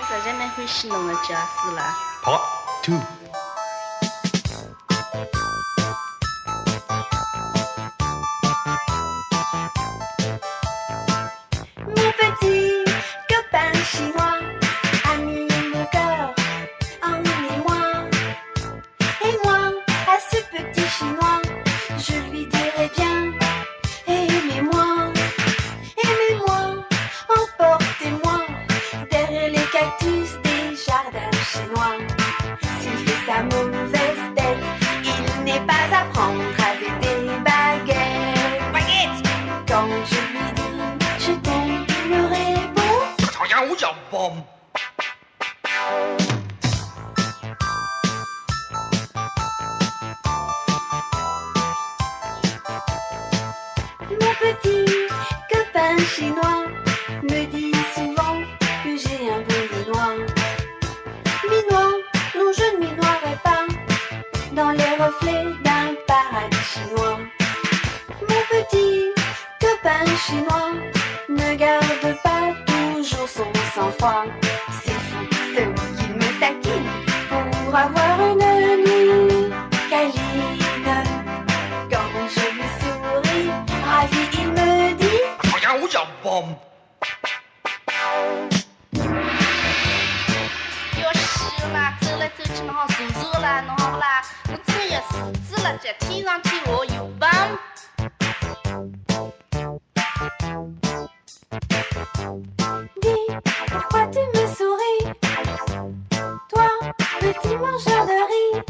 这真的会形容的驾驶了。Part 2. Mon petit copain chinois a mis mon cœur en émoi. Et moi, à ce petit chinois, je lui dirais bien, aimez-moi, aimez-moi, emportez-moi derrière les cactus des jardins chinois. S'il fait sa mauvaise tête, il n'est pas à prendre avec des baguettes. Quand je lui dis, je t'aime, il me répond. 朝阳五角bomb. Mon petit copain chinois me dit souvent que j'ai un beau minois. Minois, non je ne minoierai pas dans les reflets d'un paradis chinois. Mon petit copain chinois ne garde pas toujours son sang-froid. C'est fou celui qui me taquine pour avoir une nuit câline. Quand je lui souris, ravi, il me dit 朝阳五角bomb. 就是啦，走来走去，侬好坐坐啦，侬好啦，我这也是子了，这天上天我有棒。Dis, pourquoi tu me souris? Toi, petit mangeur de riz.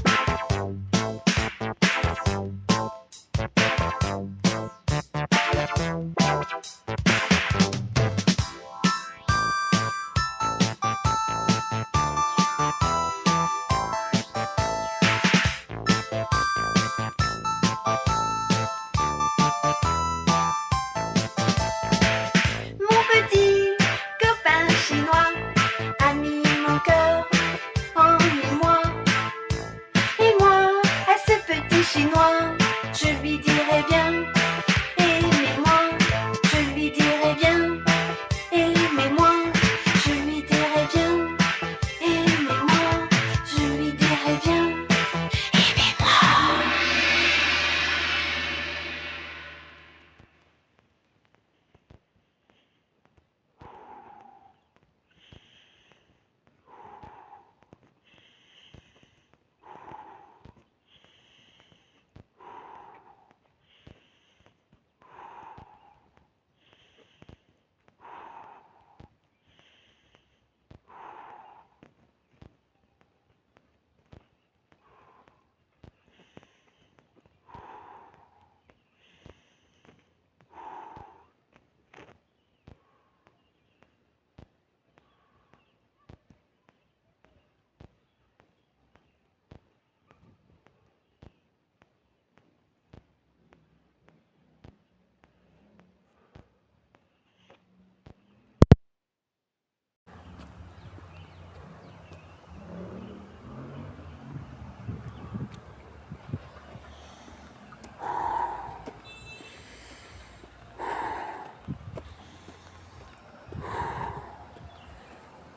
Mon petit copain chinois a mis mon cœur en émoi. Et moi, à ce petit chinois, je lui dirais bien, aimez-moi. Je lui dirais bien, aimez-moi. Je lui dirais bien, aimez-moi. Je lui dirais bien, aimez-moi.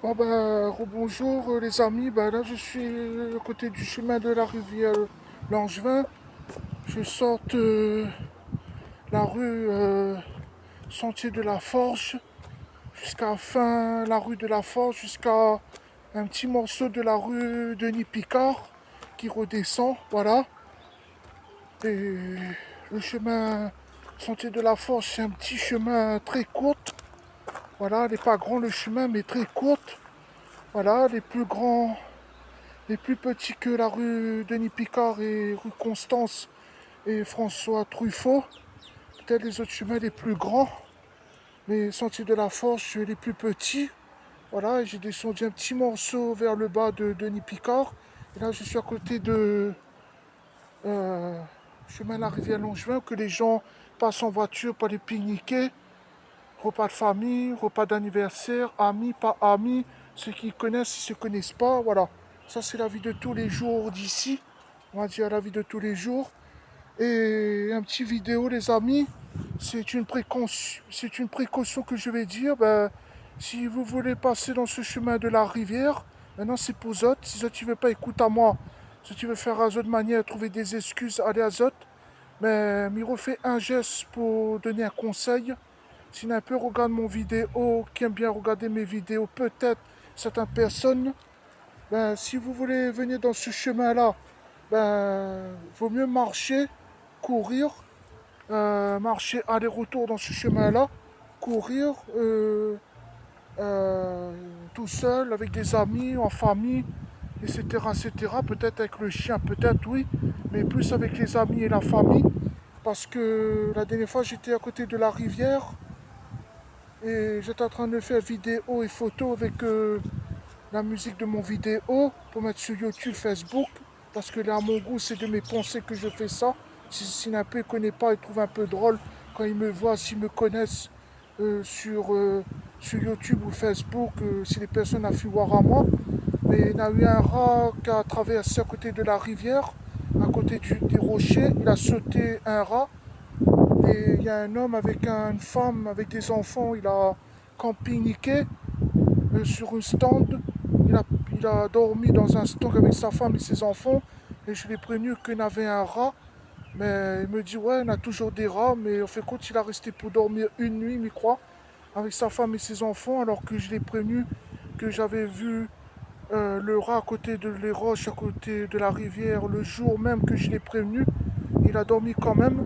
Bon ben, bonjour les amis, là je suis à côté du chemin de la rivière Langevin. Je sors de la rue Sentier de la Forge jusqu'à fin la rue de la Forge jusqu'à un petit morceau de la rue Denis Picard qui redescend, voilà. Et le chemin Sentier de la Forge, c'est un petit chemin très court. Voilà, il n'est pas grand le chemin, mais très courte. Voilà, les plus grands, les plus petits que la rue Denis Picard et rue Constance et François Truffaut. Peut-être les autres chemins les plus grands. Les sentiers de la Forge, les plus petits. Voilà, j'ai descendu un petit morceau vers le bas de Denis Picard. Et là, je suis à côté de chemin de la rivière Langevin, que les gens passent en voiture pour aller pique-niquer. Repas de famille, repas d'anniversaire, amis, pas amis, ceux qui connaissent, ceux qui ne se connaissent pas, voilà. Ça c'est la vie de tous les jours d'ici, on va dire la vie de tous les jours. Et un petit vidéo les amis, c'est une précaution que je vais dire, Si vous voulez passer dans ce chemin de la rivière, maintenant c'est pour Zot. Si Zot tu veux pas, écoute à moi. Si tu veux faire à Zot manière, trouver des excuses, aller à Zot. Mais il refait un geste pour donner un conseil. Si un peu regarde mon vidéo, qui aime bien regarder mes vidéos, peut-être certaines personnes, ben, si vous voulez venir dans ce chemin-là, ben, vaut mieux marcher, courir, marcher aller-retour dans ce chemin-là, courir tout seul, avec des amis, en famille, etc., etc. Peut-être avec le chien, peut-être oui, mais plus avec les amis et la famille. Parce que la dernière fois, j'étais à côté de la rivière et j'étais en train de faire vidéo et photo avec la musique de mon vidéo pour mettre sur YouTube, Facebook. Parce que là, à mon goût, c'est de mes pensées que je fais ça. Si un peu ne connaît pas, il trouve un peu drôle quand il me voit, s'ils me connaissent sur YouTube ou Facebook, si les personnes ont pu voir à moi. Mais il y a eu un rat qui a traversé à côté de la rivière, à côté des rochers. Il a sauté un rat. Et il y a un homme avec une femme, avec des enfants. Il a camping-niqué sur une stand. Il a dormi dans un stand avec sa femme et ses enfants. Et je l'ai prévenu qu'il y avait un rat. Mais il me dit, ouais, on a toujours des rats. Mais en fait, quand il a resté pour dormir une nuit, il croit, avec sa femme et ses enfants, alors que je l'ai prévenu que j'avais vu le rat à côté de les roches, à côté de la rivière, le jour même que je l'ai prévenu. Il a dormi quand même.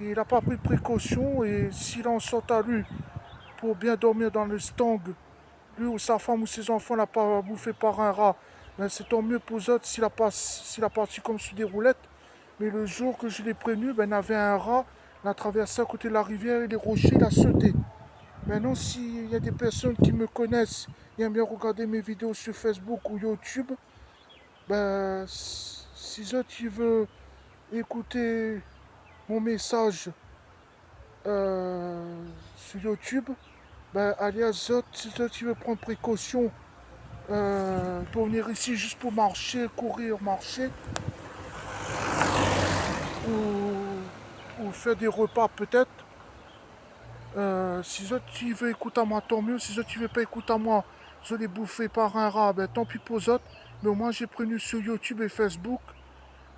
Et il n'a pas pris de précaution. Et s'il en sort à lui pour bien dormir dans le stang, lui ou sa femme ou ses enfants l'a pas bouffé par un rat, ben c'est tant mieux pour eux autres s'il a parti comme sur des roulettes. Mais le jour que je l'ai prévenu, ben, il y avait un rat, il a traversé à côté de la rivière et les rochers, il a sauté. Maintenant, s'il y a des personnes qui me connaissent et aiment bien regarder mes vidéos sur Facebook ou YouTube, ben, si eux, tu veux écouter mon message sur YouTube, ben, allez à Zot, si toi tu veux prendre précaution pour venir ici juste pour marcher, courir, marcher, ou faire des repas peut-être. Si toi tu veux écouter à moi, tant mieux. Si toi tu veux pas écouter à moi, je l'ai bouffé par un rat, ben tant pis pour eux autres. Mais au moins j'ai prévenu sur YouTube et Facebook.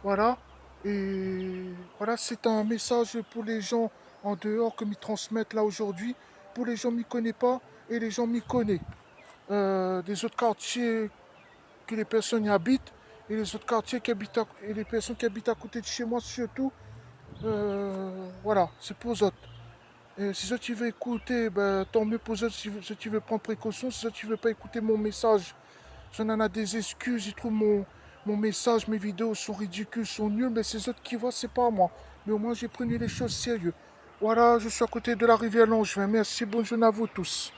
Voilà. Et voilà, c'est un message pour les gens en dehors que m'y transmettent là aujourd'hui. Pour les gens m'y connaissent pas et les gens m'y connaissent. Des autres quartiers que les personnes y habitent et les autres quartiers et les personnes qui habitent à côté de chez moi surtout. Voilà, c'est pour eux autres. Et si ça tu veux écouter, ben, tant mieux pour eux. Si tu veux prendre précaution, si ça tu veux pas écouter mon message, j'en en a des excuses. Ils trouvent mon message, mes vidéos sont ridicules, sont nulles, mais c'est eux qui voient, c'est pas moi. Mais au moins j'ai pris les choses sérieux. Voilà, je suis à côté de la rivière Longevin. Merci, bonne journée à vous tous.